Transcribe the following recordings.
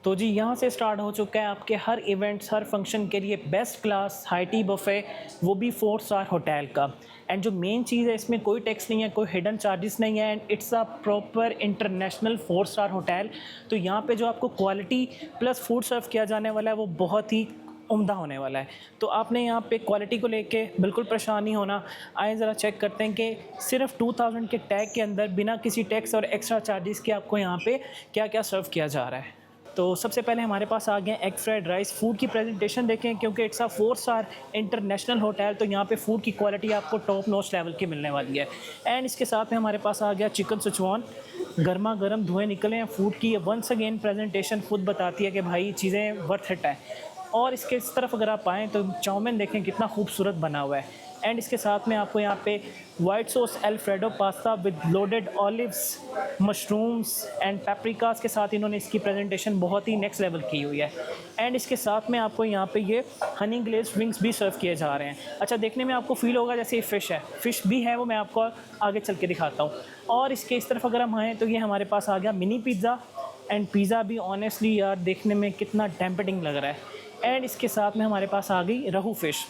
तो जी यहाँ से स्टार्ट हो चुका है आपके हर इवेंट्स, हर फंक्शन के लिए best class high tea buffet, वो भी 4 स्टार होटल का। एंड जो मेन चीज़ है, इसमें कोई टैक्स नहीं है, कोई हिडन चार्जेस नहीं है, and it's a proper international 4 star hotel. तो यहाँ पे जो आपको क्वालिटी प्लस फूड सर्व किया जाने वाला है वो बहुत ही उम्दा होने वाला है। तो आपने यहाँ पे क्वालिटी को लेके बिल्कुल परेशान नहीं होना। आए ज़रा चेक करते हैं कि सिर्फ 2000 के टैग के अंदर बिना किसी टैक्स और एक्स्ट्रा चार्जेस के आपको यहाँ पे क्या क्या सर्व किया जा रहा है। तो सबसे पहले हमारे पास आ गए एग फ्राइड राइस। फूड की प्रेजेंटेशन देखें, क्योंकि it's a 4 star international hotel, तो यहाँ पे फूड की क्वालिटी आपको टॉप नॉच लेवल की मिलने वाली है। एंड इसके साथ में हमारे पास आ गया चिकन सिचुआन, गर्मा गर्म धुएँ निकले हैं फूड की। वंस अगेन प्रेजेंटेशन खुद बताती है कि भाई चीज़ें वर्थ इट है। और इसके इस तरफ अगर आप आएँ तो चाउमीन देखें कितना खूबसूरत बना हुआ है। एंड इसके साथ में आपको यहाँ पे white sauce Alfredo pasta with loaded olives, mushrooms and paprikas के साथ इन्होंने इसकी प्रेजेंटेशन बहुत ही नेक्स्ट लेवल की हुई है। एंड इसके साथ में आपको यहाँ पे ये हनी ग्लेज्ड विंग्स भी सर्व किए जा रहे हैं। अच्छा, देखने में आपको फील होगा जैसे ये फ़िश है, फ़िश भी है, वो मैं आपको आगे चल के दिखाता हूँ। और इसके इस तरफ अगर हम आएँ तो ये हमारे पास आ गया मिनी पिज़्ज़ा। एंड पिज़्ज़ा भी ऑनेस्टली यार देखने में कितना टेम्पटिंग लग रहा है। एंड इसके साथ में हमारे पास आ गई रहू फ़िश।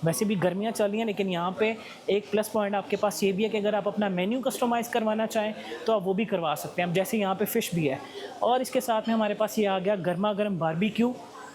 वैसे भी गर्मियाँ चल रही हैं, लेकिन यहाँ पे एक प्लस पॉइंट आपके पास ये भी है कि अगर आप अपना मेन्यू कस्टमाइज़ करवाना चाहें तो आप वो भी करवा सकते हैं। अब जैसे यहाँ पे फ़िश भी है। और इसके साथ में हमारे पास ये आ गया गर्मा गर्म बारबेक्यू।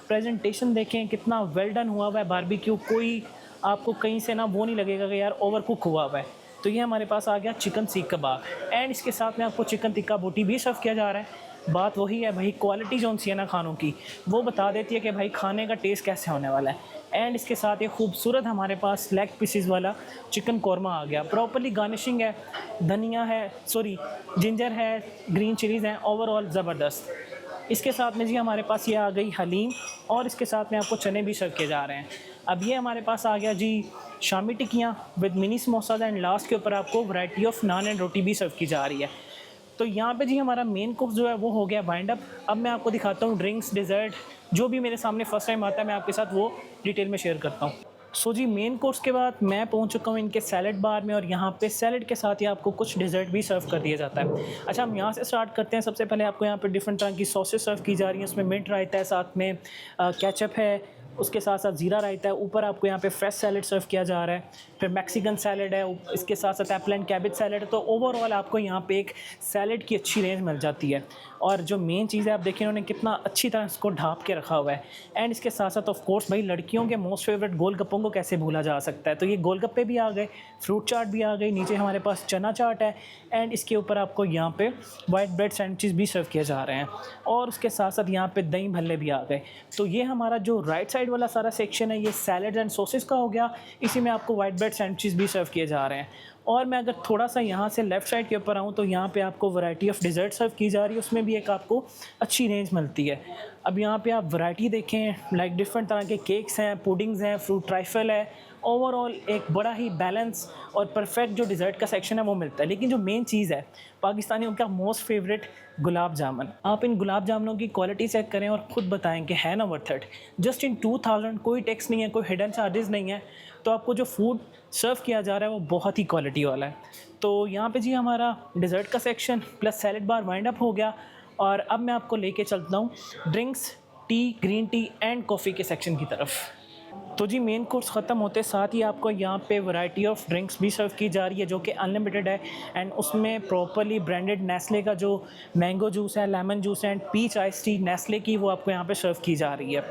प्रेजेंटेशन देखें कितना वेल डन हुआ है बारबेक्यू, कोई आपको कहीं से ना वो नहीं लगेगा कि यार ओवर कुक हुआ है। तो ये हमारे पास आ गया चिकन सीख कबाब। एंड इसके साथ में आपको चिकन टिक्का बोटी भी सर्व किया जा रहा है। बात वही है भाई, क्वालिटी जो सी है ना खानों की, वो बता देती है कि भाई खाने का टेस्ट कैसे होने वाला है। एंड इसके साथ ये खूबसूरत हमारे पास लेग पीसेस वाला चिकन कौरमा आ गया। प्रॉपर्ली गार्निशिंग है, धनिया है, सॉरी जिंजर है, ग्रीन चिलीज़ हैं, ओवरऑल ज़बरदस्त। इसके साथ में जी हमारे पास ये आ गई हलीम, और इसके साथ में आपको चने भी सर्व किए जा रहे हैं। अब ये हमारे पास आ गया जी शामी टिक्कियाँ with mini samosas. And last के ऊपर आपको variety of naan and roti भी सर्व की जा रही है। तो यहाँ पे जी हमारा मेन कोर्स जो है वो हो गया वाइंड अप। अब मैं आपको दिखाता हूँ ड्रिंक्स, डिज़र्ट, जो भी मेरे सामने फर्स्ट टाइम आता है मैं आपके साथ वो डिटेल में शेयर करता हूँ। सो जी मेन कोर्स के बाद मैं पहुँच चुका हूँ इनके सैलड बार में, और यहाँ पे सैलड के साथ ही आपको कुछ डिज़र्ट भी सर्व कर दिया जाता है। अच्छा, हम यहाँ से स्टार्ट करते हैं। सबसे पहले आपको यहाँ पे डिफरेंट तरह की सॉसेस सर्व की जा रही हैं। उसमें मिंट रायता है, साथ में केचप है, उसके साथ साथ ज़ीरा रायता है, ऊपर आपको यहाँ पे फ्रेश सैलड सर्व किया जा रहा है। फिर मैक्सिकन सैलड है, इसके साथ साथ एप्पल एंड कैबेज सैलड है। तो ओवरऑल आपको यहाँ पे एक सैलड की अच्छी रेंज मिल जाती है। और जो मेन चीज़ है, आप देखिए इन्होंने कितना अच्छी तरह इसको ढाँप के रखा हुआ है। एंड इसके साथ साथ ऑफ कोर्स भाई लड़कियों के मोस्ट फेवरेट गोलगप्पों को कैसे भूला जा सकता है। तो ये गोलगप्पे भी आ गए, फ्रूट चाट भी आ गई, नीचे हमारे पास चना चाट है, एंड इसके ऊपर आपको यहाँ पे वाइट ब्रेड सैंडविचेस भी सर्व किए जा रहे हैं। और उसके साथ साथ यहाँ पे दही भल्ले भी आ गए। तो ये हमारा जो राइट साइड वाला सारा सेक्शन है ये सैलड एंड सॉसेस का हो गया। इसी में आपको वाइट ब्रेड सैंडविचेस भी सर्व किए जा रहे हैं। और मैं अगर थोड़ा सा यहाँ से लेफ़्ट साइड के ऊपर आऊँ तो यहाँ पे आपको वैरायटी ऑफ डिज़र्ट सर्व की जा रही है, उसमें भी एक आपको अच्छी रेंज मिलती है। अब यहाँ पे आप वैरायटी देखें, लाइक डिफरेंट तरह के केक्स हैं, पुडिंग्स हैं, फ्रूट ट्राइफल है। ओवरऑल एक बड़ा ही बैलेंस और परफेक्ट जो डिज़र्ट का सेक्शन है वो मिलता है। लेकिन जो मेन चीज़ है पाकिस्तानियों का मोस्ट फेवरेट गुलाब जामुन। आप इन गुलाब जामुनों की क्वालिटी चेक करें और ख़ुद बताएं कि है ना वर्थ इट। जस्ट इन 2000, कोई टैक्स नहीं है, कोई हिडन चार्जेस नहीं है। तो आपको जो फूड सर्व किया जा रहा है वो बहुत ही क्वालिटी वाला है। तो यहाँ पे जी हमारा डिज़र्ट का सेक्शन प्लस सैलड बार वाइंड अप हो गया। और अब मैं आपको लेके चलता हूँ drinks, T, green tea and coffee के सेक्शन की तरफ। तो जी मेन कोर्स ख़त्म होते साथ ही आपको यहाँ पे वैरायटी ऑफ ड्रिंक्स भी सर्व की जा रही है जो कि अनलिमिटेड है। एंड उसमें प्रॉपर्ली ब्रांडेड नेस्ले का जो मैंगो जूस है, लेमन जूस है and peach ice tea Nestle की, वो आपको यहाँ पे सर्व की जा रही है।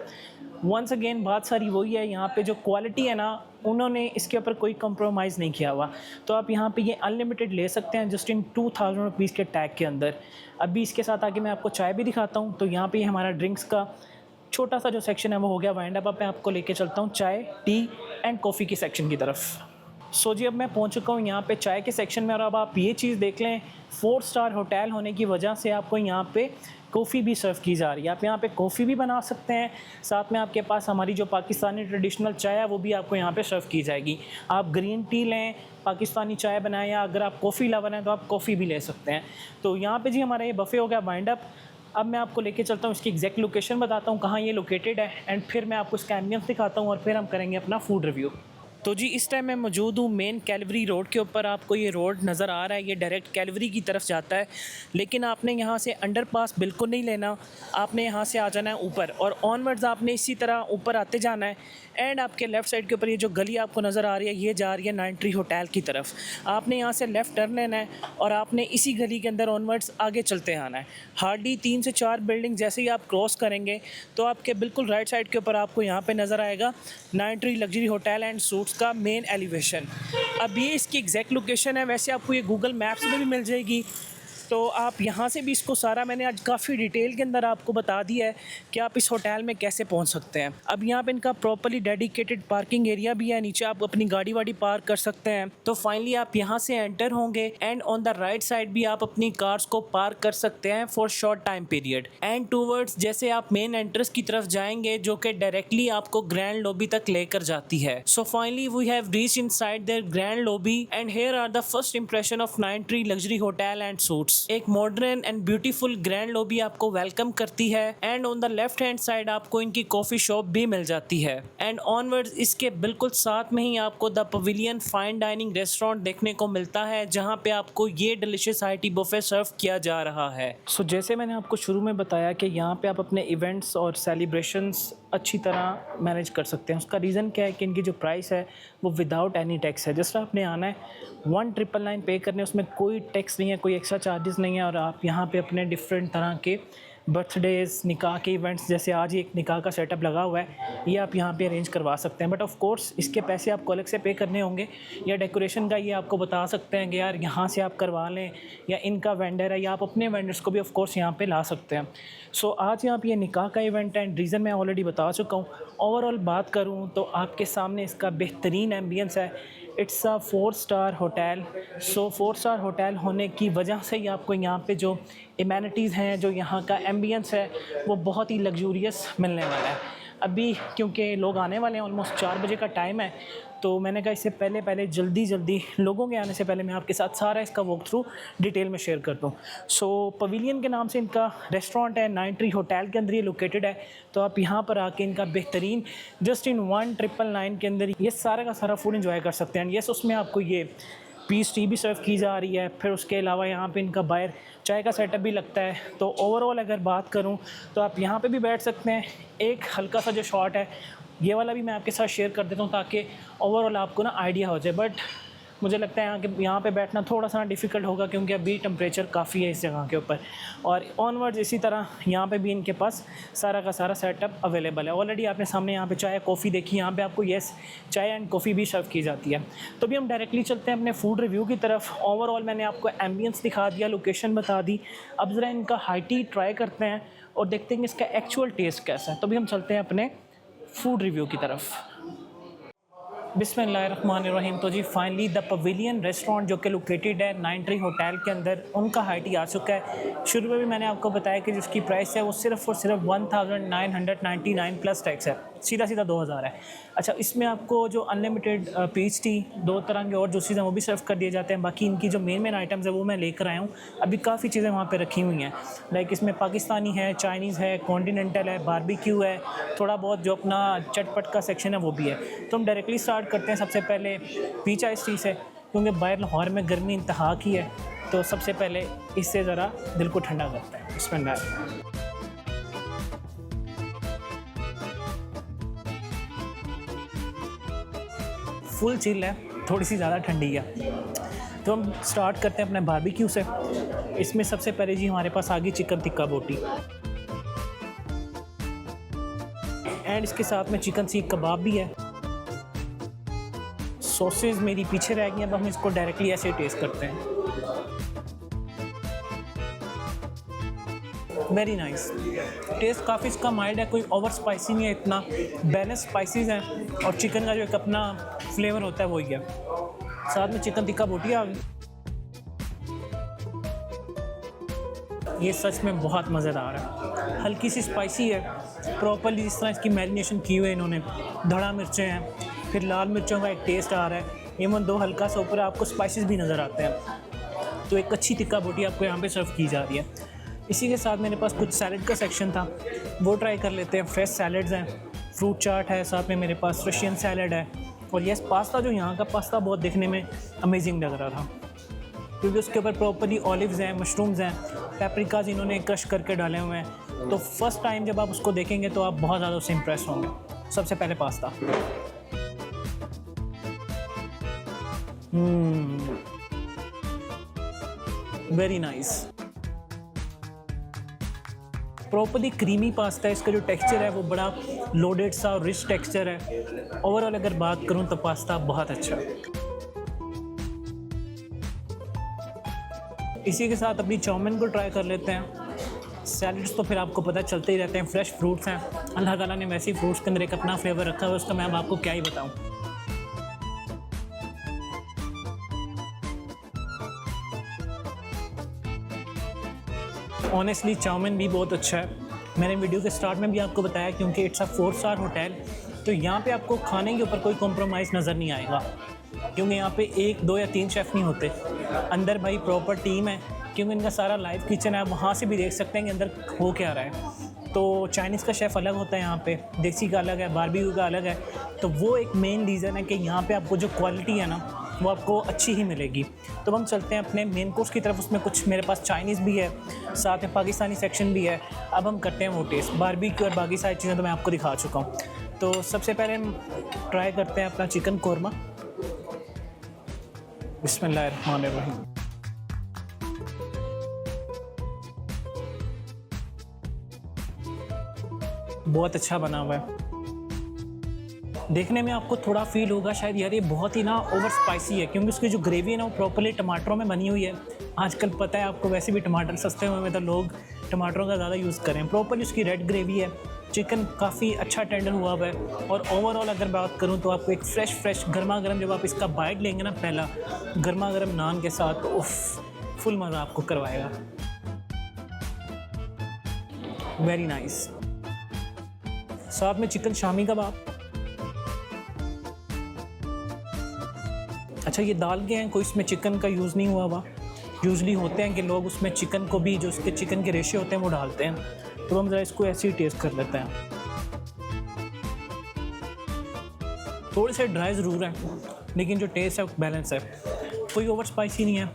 वंस अगेन बात सारी वही है, यहाँ पे जो क्वालिटी है ना उन्होंने इसके ऊपर कोई कंप्रोमाइज़ नहीं किया हुआ। तो आप यहाँ पे ये अनलिमिटेड ले सकते हैं जस्ट इन 2000 रुपीज़ के टैग के अंदर। अभी इसके साथ आगे मैं आपको चाय भी दिखाता हूँ। तो यहाँ पे हमारा ड्रिंक्स का छोटा सा जो सेक्शन है वो हो गया वाइंड अप। मैं आपको लेके चलता हूँ चाय, टी एंड कॉफ़ी की सेक्शन की तरफ। सो जी अब मैं पहुँच चुका हूँ यहाँ पे चाय के सेक्शन में। और अब आप ये चीज़ देख लें, 4 स्टार होटल होने की वजह से आपको यहाँ पे कॉफ़ी भी सर्व की जा रही है। आप यहाँ पे कॉफ़ी भी बना सकते हैं, साथ में आपके पास हमारी जो पाकिस्तानी ट्रेडिशनल चाय है वो भी आपको यहाँ पे सर्व की जाएगी। आप ग्रीन टी लें, पाकिस्तानी चाय बनाएं, या अगर आप कॉफ़ी लवर हैं तो आप कॉफ़ी भी ले सकते हैं। तो यहाँ पे जी हमारा ये बफ़े हो गया वाइंड अप। अब मैं आपको लेके चलता हूँ, इसकी एग्जैक्ट लोकेशन बताता हूँ कहाँ ये लोकेटेड है, एंड फिर मैं आपको इसका एम्बियंस दिखाता हूँ और फिर हम करेंगे अपना फूड रिव्यू। तो जी इस टाइम मैं मौजूद हूँ मेन कैलवरी रोड के ऊपर। आपको ये रोड नज़र आ रहा है, ये डायरेक्ट कैलवरी की तरफ जाता है, लेकिन आपने यहाँ से अंडरपास बिल्कुल नहीं लेना। आपने यहाँ से आ जाना है ऊपर और ऑनवर्ड्स आपने इसी तरह ऊपर आते जाना है। एंड आपके लेफ़्ट साइड के ऊपर ये जो गली आपको नज़र आ रही है, ये जा रही है 9 ट्री होटल की तरफ। आपने यहाँ से लेफ़्ट टर्न लेना है और आपने इसी गली के अंदर ऑनवर्ड्स आगे चलते आना है। हार्डली 3 से 4 बिल्डिंग जैसे ही आप क्रॉस करेंगे तो आपके बिल्कुल राइट साइड के ऊपर आपको यहाँ पे नज़र आएगा 9 Tree Luxury Hotel and suits का मेन एलिवेशन। अब ये इसकी एग्जैक्ट लोकेशन है, वैसे आपको ये गूगल मैप्स में भी मिल जाएगी, तो आप यहाँ से भी इसको सारा मैंने आज काफ़ी डिटेल के अंदर आपको बता दिया है कि आप इस होटल में कैसे पहुँच सकते हैं। अब यहाँ पे इनका प्रॉपर्ली डेडिकेटेड पार्किंग एरिया भी है, नीचे आप अपनी गाड़ी वाड़ी पार्क कर सकते हैं। तो फाइनली आप यहाँ से एंटर होंगे and on the right side भी आप अपनी कार्स को पार्क कर सकते हैं for short time period. And towards जैसे आप मेन एंट्रेंस की तरफ जाएंगे जो कि डायरेक्टली आपको ग्रैंड लॉबी तक लेकर जाती है। So finally we have reached inside their grand lobby and here are the first impression of 9 Tree Luxury Hotel and Suites. एक modern and beautiful grand lobby आपको वेलकम करती है and on the left hand side आपको इनकी coffee shop भी मिल जाती है। And onwards इसके बिल्कुल साथ में ही आपको the pavilion fine dining restaurant देखने को मिलता है, जहां पे आपको ये डिलीशियस हाई-टी बुफे सर्व किया जा रहा है। सो जैसे मैंने आपको शुरू में बताया कि यहाँ पे आप अपने इवेंट्स और सेलिब्रेशंस अच्छी तरह मैनेज कर सकते हैं। उसका रीज़न क्या है कि इनकी जो प्राइस है वो विदाउट एनी टैक्स है। जिस तरह आपने आना है 1999 पे करने, उसमें कोई टैक्स नहीं है, कोई एक्स्ट्रा चार्जेस नहीं है, और आप यहाँ पे अपने डिफरेंट तरह के बर्थडेज़, निकाह के इवेंट्स, जैसे आज ही एक निकाह का सेटअप लगा हुआ है, ये आप यहाँ पे अरेंज करवा सकते हैं। बट ऑफ कोर्स इसके पैसे आपको अलग से पे करने होंगे, या डेकोरेशन का ये आपको बता सकते हैं कि यार यहाँ से आप करवा लें, या इनका वेंडर है, या आप अपने वेंडर्स को भी ऑफ कोर्स यहाँ पे ला सकते हैं। सो आज यहाँ पे ये निकाह का इवेंट है एंड रीज़न मैं ऑलरेडी बता चुका हूँ। ओवरऑल बात करूँ तो आपके सामने इसका बेहतरीन एम्बियंस है। It's a 4 star hotel. So 4 star hotel होने की वजह से ही आपको यहाँ पे जो इमेनिटीज़ हैं, जो यहाँ का एम्बियंस है, वो बहुत ही लग्जूरियस मिलने वाला है। अभी क्योंकि लोग आने वाले हैं, ऑलमोस्ट 4 बजे का टाइम है, तो मैंने कहा इससे पहले जल्दी लोगों के आने से पहले मैं आपके साथ सारा इसका वॉक थ्रू डिटेल में शेयर कर दूँ। सो पवेलियन के नाम से इनका रेस्टोरेंट है, 9 ट्री होटल के अंदर ये लोकेटेड है। तो आप यहाँ पर आके इनका बेहतरीन जस्ट इन 1999 के अंदर ये सारा का सारा फूड एंजॉय कर सकते हैं। यस, उसमें आपको ये पीस टी भी सर्व की जा रही है, फिर उसके अलावा यहाँ पे इनका बाहर चाय का सेटअप भी लगता है। तो ओवरऑल अगर बात करूँ तो आप यहाँ पे भी बैठ सकते हैं। एक हल्का सा जो शॉट है ये वाला भी मैं आपके साथ शेयर कर देता हूँ ताकि ओवरऑल आपको ना आइडिया हो जाए। बट मुझे लगता है यहाँ पे बैठना थोड़ा सा डिफ़िकल्ट होगा क्योंकि अभी टेम्परेचर काफ़ी है इस जगह के ऊपर। और ऑनवर्ड्स इसी तरह यहाँ पे भी इनके पास सारा का सारा सेटअप अवेलेबल है। ऑलरेडी आपने सामने यहाँ पे चाय कॉफ़ी देखी, यहाँ पे आपको येस चाय एंड कॉफ़ी भी सर्व की जाती है। तो भी हम डायरेक्टली चलते हैं अपने फूड रिव्यू की तरफ। ओवरऑल मैंने आपको एम्बियंस दिखा दिया, लोकेशन बता दी। अब ज़रा इनका हाई टी ट्राई करते हैं और देखते हैं कि इसका एक्चुअल टेस्ट कैसा है। तो भी हम चलते हैं अपने फूड रिव्यू की तरफ। बिस्मिल्लाहिर्रहमानिर्रहीम। तो जी फाइनली द पवेलियन रेस्टोरेंट जो कि लोकेटेड है 9 ट्री होटल के अंदर, उनका हाई टी आ चुका है। शुरू में भी मैंने आपको बताया कि जिसकी प्राइस है वो सिर्फ और सिर्फ 1999 प्लस टैक्स है, सीधा 2000 है। अच्छा, इसमें आपको जो अनलिमिटेड पीच टी, 2 तरह के और जूसेस हैं वो भी सर्व कर दिए जाते हैं। बाकी इनकी जो मेन आइटम्स है वो मैं लेकर आया हूँ। अभी काफ़ी चीज़ें वहाँ पे रखी हुई हैं, लाइक इसमें पाकिस्तानी है, चाइनीज़ है, कॉन्टिनेंटल है, बारबेक्यू है, थोड़ा बहुत जो अपना चटपट का सेक्शन है वो भी है। तो हम डायरेक्टली स्टार्ट करते हैं सबसे पहले पीच आइस टी से, क्योंकि बाहर लाहौर में गर्मी इंतहा की है, तो सबसे पहले इससे ज़रा दिल को ठंडा करता है। बिस्मिल्लाह। फुल चिल है, थोड़ी सी ज़्यादा ठंडी है। तो हम स्टार्ट करते हैं अपने बारबेक्यू से। इसमें सबसे पहले जी हमारे पास आ गई चिकन टिक्का बोटी एंड इसके साथ में चिकन सीख कबाब भी है। सॉसेज मेरी पीछे रह गई हैं, अब हम इसको डायरेक्टली ऐसे ही टेस्ट करते हैं। वेरी नाइस टेस्ट, काफ़ी इसका माइल्ड है, कोई ओवर स्पाइसी नहीं है, इतना बैलेंस स्पाइसीज हैं और चिकन का जो एक अपना फ्लेवर होता है वही है। साथ में चिकन टिक्का बोटी आ गई, ये सच में बहुत मज़ेदार है। हल्की सी स्पाइसी है, प्रॉपर्ली जिस तरह इसकी मैरिनेशन की हुई है इन्होंने। धड़ा मिर्चें हैं, फिर लाल मिर्चों का एक टेस्ट आ रहा है, इवन 2 हल्का सा ऊपर आपको स्पाइसेस भी नज़र आते हैं। तो एक अच्छी टिक्का बोटी आपको यहाँ पे सर्व की जा रही है। इसी के साथ मेरे पास कुछ सैलड का सेक्शन था, वो ट्राई कर लेते हैं। फ्रेश सैलड्स हैं, फ्रूट चाट है, साथ में मेरे पास रशियन सैलड है, और यस, पास्ता जो यहाँ का पास्ता बहुत दिखने में अमेजिंग लग रहा था, क्योंकि उसके ऊपर प्रॉपर्ली ऑलिव्स हैं, मशरूम्स हैं, पेपरिकाज इन्होंने क्रश करके डाले हुए हैं। तो फर्स्ट टाइम जब आप उसको देखेंगे तो आप बहुत ज़्यादा उससे इम्प्रेस होंगे। सबसे पहले pasta, very nice, properly creamy pasta है। इसका जो टेक्सचर है वो बड़ा लोडेड सा और रिच टेक्सचर है। ओवरऑल अगर बात करूँ तो पास्ता बहुत अच्छा है। इसी के साथ अपनी चाउमीन को ट्राई कर लेते हैं। सैलड्स तो फिर आपको पता चलते ही रहते हैं, फ्रेश फ्रूट्स हैं, अल्लाह ताला ने वैसे ही फ्रूट्स के अंदर एक अपना फ्लेवर रखा है, उसका मैं अब आपको क्या ही बताऊं। ऑनेस्टली चाउमीन भी बहुत अच्छा है। मैंने वीडियो के स्टार्ट में भी आपको बताया, क्योंकि इट्स अ 4 स्टार होटल, तो यहाँ पे आपको खाने के ऊपर कोई कॉम्प्रोमाइज़ नज़र नहीं आएगा, क्योंकि यहाँ पे 1, 2 या 3 शेफ़ नहीं होते। अंदर भाई प्रॉपर टीम है, क्योंकि इनका सारा लाइव किचन है, वहाँ से भी देख सकते हैं कि अंदर हो क्या रहा है। तो चाइनीज़ का शेफ़ अलग होता है यहाँ पे, देसी का अलग है, बारबेक्यू का अलग है। तो वो एक मेन रीज़न है कि यहाँ पे आपको जो क्वालिटी है ना वो आपको अच्छी ही मिलेगी। तो हम चलते हैं अपने मेन कोर्स की तरफ। उसमें कुछ मेरे पास चाइनीज़ भी है, साथ में पाकिस्तानी सेक्शन भी है। अब हम करते हैं वो टेस्ट। बारबेक्यू और बाकी सारी चीज़ें तो मैं आपको दिखा चुका हूँ। तो सबसे पहले हम ट्राई करते हैं अपना चिकन कोरमा। बिस्मिल्लाहिर्रहमानिर्रहीम। बहुत अच्छा बना हुआ है। देखने में आपको थोड़ा फील होगा शायद यार ये बहुत ही ना ओवर स्पाइसी है, क्योंकि उसकी जो ग्रेवी है ना वो प्रॉपर्ली टमाटरों में बनी हुई है। आजकल पता है आपको वैसे भी टमाटर सस्ते हुए में तो लोग टमाटरों का ज़्यादा यूज़ करें। प्रॉपर्ली उसकी रेड ग्रेवी है, चिकन काफ़ी अच्छा टेंडर हुआ हुआ है। और ओवरऑल अगर बात करूँ तो आपको एक फ्रेश गर्मा गर्म जब आप इसका बाइट लेंगे ना, पहला गर्मा गर्म नान के साथ, तो उफ फुल मज़ा आपको करवाएगा। Very nice. साथ में चिकन शामी कबाब। अच्छा, ये दाल के हैं, कोई इसमें चिकन का यूज़ नहीं हुआ हुआ। यूजली होते हैं कि लोग उसमें चिकन को भी, जो उसके चिकन के रेशे होते हैं वो डालते हैं। तो हम ज़रा इसको ऐसे ही टेस्ट कर लेते हैं। थोड़े से ड्राई ज़रूर है, लेकिन जो टेस्ट है वो बैलेंस है, कोई ओवर स्पाइसी नहीं है।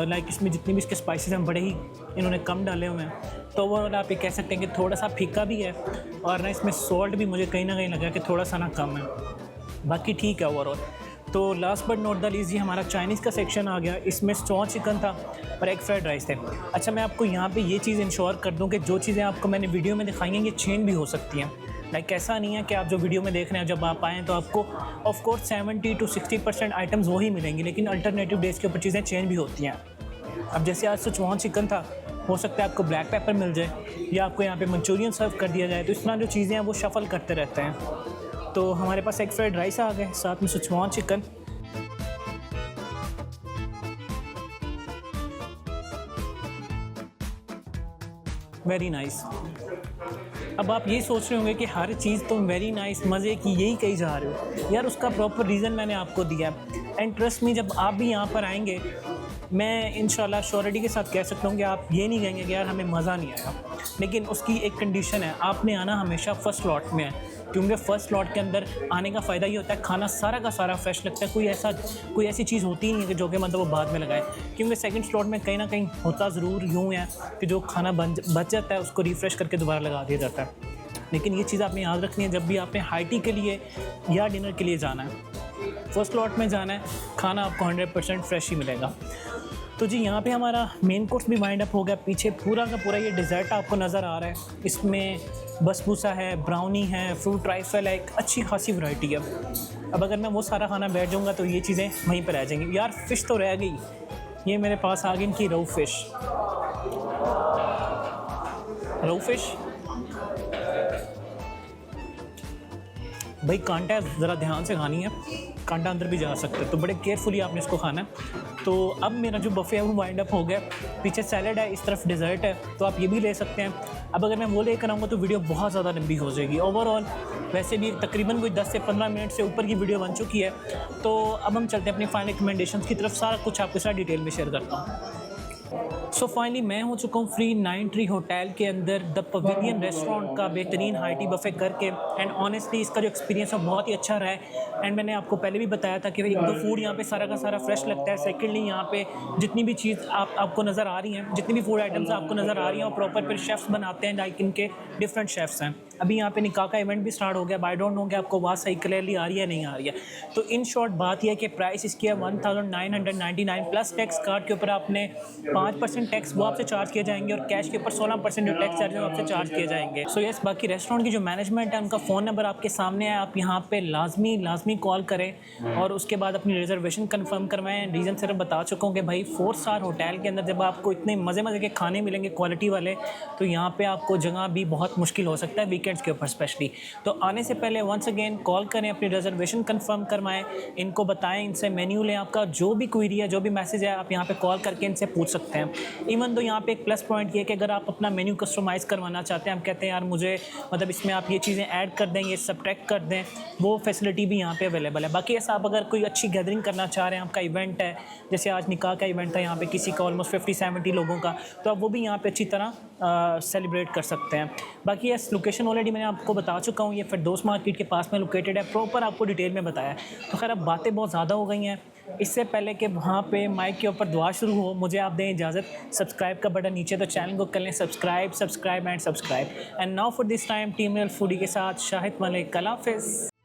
लाइक इसमें जितनी भी इसके स्पाइसेस हैं बड़े ही इन्होंने कम डाले हुए हैं। तो ओवरऑल आप ये कह सकते हैं कि थोड़ा सा फीका भी है, और ना इसमें सॉल्ट भी मुझे कहीं ना कहीं लगा कि थोड़ा सा ना कम है। बाकी ठीक है ओवरऑल। तो last but not the least, ये हमारा चाइनीज़ का सेक्शन आ गया। इसमें स्टॉ चिकन था और एग फ्राइड राइस थे। अच्छा, मैं आपको यहाँ पे ये चीज़ इंश्योर कर दूँ कि जो चीज़ें आपको मैंने वीडियो में दिखाई हैं ये चेंज भी हो सकती हैं। लाइक ऐसा नहीं है कि आप जो वीडियो में देख रहे हैं जब आप आएँ तो आपको ऑफ कोर्स 70 to 60% आइटम्स वही मिलेंगी, लेकिन अल्टरनेटिव डेज़ के ऊपर चीज़ें चेंज भी होती हैं। अब जैसे आज सिचुआन चिकन था, हो सकता है आपको ब्लैक पेपर मिल जाए या आपको यहाँ पे मंचूरियन सर्व कर दिया जाए। तो इस तरह जो चीज़ें हैं वो शफल करते रहते हैं। तो हमारे पास एग फ्राइड राइस आ गए, साथ में सिचुआन चिकन। Very nice. अब आप ये सोच रहे होंगे कि हर चीज़ तो वेरी नाइस मज़े की यही कही जा रहे हो यार, उसका प्रॉपर रीज़न मैंने आपको दिया। एंड ट्रस्ट मी, जब आप भी यहाँ पर आएंगे, मैं इंशाल्लाह श्योरिटी के साथ कह सकता हूँ कि आप ये नहीं कहेंगे कि यार हमें मज़ा नहीं आया। लेकिन उसकी एक कंडीशन है, आपने आना हमेशा फ़र्स्ट लॉट में है, क्योंकि फ़र्स्ट लॉट के अंदर आने का फ़ायदा ये होता है खाना सारा का सारा फ्रेश लगता है। कोई ऐसी चीज़ होती ही नहीं है कि जो कि मतलब वो बाद में लगाए, क्योंकि सेकंड स्लॉट में कहीं ना कहीं होता ज़रूर यूँ है कि जो खाना बच जाता है उसको रिफ़्रेश करके दोबारा लगा दिया जाता है। लेकिन ये चीज़ आपने याद रखनी है जब भी आपने हाई टी के लिए या डिनर के लिए जाना है, फर्स्ट लॉट में जाना है, खाना आपको 100% फ्रेश ही मिलेगा। तो जी यहाँ पे हमारा मेन कोर्स भी वाइंड अप हो गया। पीछे पूरा का पूरा ये डिज़र्ट आपको नज़र आ रहा है। इसमें बसबूसा है, ब्राउनी है, फ्रूट ट्राइफल है, एक अच्छी खासी वैरायटी है। अब अगर मैं वो सारा खाना बैठ जाऊँगा तो ये चीज़ें वहीं पर रह जाएंगी। यार फ़िश तो रह गई, ये मेरे पास आ गई इनकी रो फिश। भाई कांटा ज़रा ध्यान से खानी है, कांटा अंदर भी जा सकता है, तो बड़े केयरफुली आपने इसको खाना है। तो अब मेरा जो बफ़े है वो वाइंड अप हो गया। पीछे सैलड है, इस तरफ डिज़र्ट है, तो आप ये भी ले सकते हैं। अब अगर मैं वो लेकर आऊँगा तो वीडियो बहुत ज़्यादा लंबी हो जाएगी। ओवरऑल वैसे भी तकरीबन कोई 10 से 15 मिनट से ऊपर की वीडियो बन चुकी है। तो अब हम चलते हैं अपनी फाइनल रिकमेंडेशन की तरफ। सारा कुछ आपके साथ डिटेल में शेयर करता हूँ। सो फाइनली मैं हो चुका हूँ फ्री 9 ट्री होटल के अंदर द पवेलियन रेस्टोरेंट का बेहतरीन हाई टी बफे करके। एंड ऑनेस्टली इसका जो एक्सपीरियंस है बहुत ही अच्छा रहा है। एंड मैंने आपको पहले भी बताया था कि एक तो फूड यहाँ पे सारा का सारा फ्रेश लगता है, सेकेंडली यहाँ पे जितनी भी चीज़ आपको नज़र आ रही हैं, जितनी भी फूड आइटम्स आपको नज़र आ रही हैं, और प्रॉपर फिर शेफ्स बनाते हैं, लाइक इनके डिफरेंट शेफ्स हैं। अभी यहाँ पे निकाह का इवेंट भी स्टार्ट हो गया, आई डोंट नो कि आपको आवाज़ सही क्लियरली आ रही है नहीं आ रही है। तो इन शॉर्ट बात यह है कि प्राइस इसकी है 1999 प्लस टैक्स। कार्ड के ऊपर आपने 5% टैक्स वो आपसे चार्ज किए जाएंगे, और कैश के ऊपर 16% जो टैक्स चार्ज आपसे चार्ज किए जाएंगे। सो यस, बाकी रेस्टोरेंट की जो मैनेजमेंट है उनका फ़ोन नंबर आपके सामने है, आप यहाँ पे लाजमी कॉल करें और उसके बाद अपनी रिजर्वेशन कंफर्म करवाएं। रीज़न सिर्फ बता चुका हूँ कि भाई 4 स्टार होटल के अंदर जब आपको इतने मज़े के खाने मिलेंगे क्वालिटी वाले, तो यहाँ पे आपको जगह भी बहुत मुश्किल हो सकता है वीकेंड्स के ऊपर स्पेशली। तो आने से पहले वंस अगेन कॉल करें, अपनी रिजर्वेशन कंफर्म करवाएं, इनको बताएं, इनसे मेन्यू लें। आपका जो भी क्वेरी है, जो भी मैसेज है, आप यहाँ पे कॉल करके इनसे पूछ सकते हैं। इवन तो यहाँ पे एक प्लस पॉइंट ये है कि अगर आप अपना मेन्यू कस्टमाइज़ करवाना चाहते हैं, आप कहते हैं यार मुझे मतलब इसमें आप ये चीज़ें ऐड कर दें, ये सब्ट्रैक्ट कर दें, वो फैसिलिटी भी यहाँ पे अवेलेबल है। बाकी ऐसा आप अगर कोई अच्छी गैदरिंग करना चाह रहे हैं, आपका इवेंट है, जैसे आज निकाह का इवेंट था यहाँ पे किसी का ऑलमोस्ट 50-70 लोगों का, तो आप वो भी यहाँ पे अच्छी तरह सेलिब्रेट कर सकते हैं। बाकी यस, लोकेशन ऑलरेडी मैंने आपको बता चुका हूँ, ये फिरदौस मार्केट के पास में लोकेटेड है, प्रॉपर आपको डिटेल में बताया है। तो खैर अब बातें बहुत ज़्यादा हो गई हैं, इससे पहले कि वहाँ पे माइक के ऊपर दुआ शुरू हो, मुझे आप दें इजाज़त। सब्सक्राइब का बटन नीचे, तो चैनल को कर लें subscribe and now for this time team real foodie के साथ शाहिद मलिक। अल्लाह हाफ़िज़।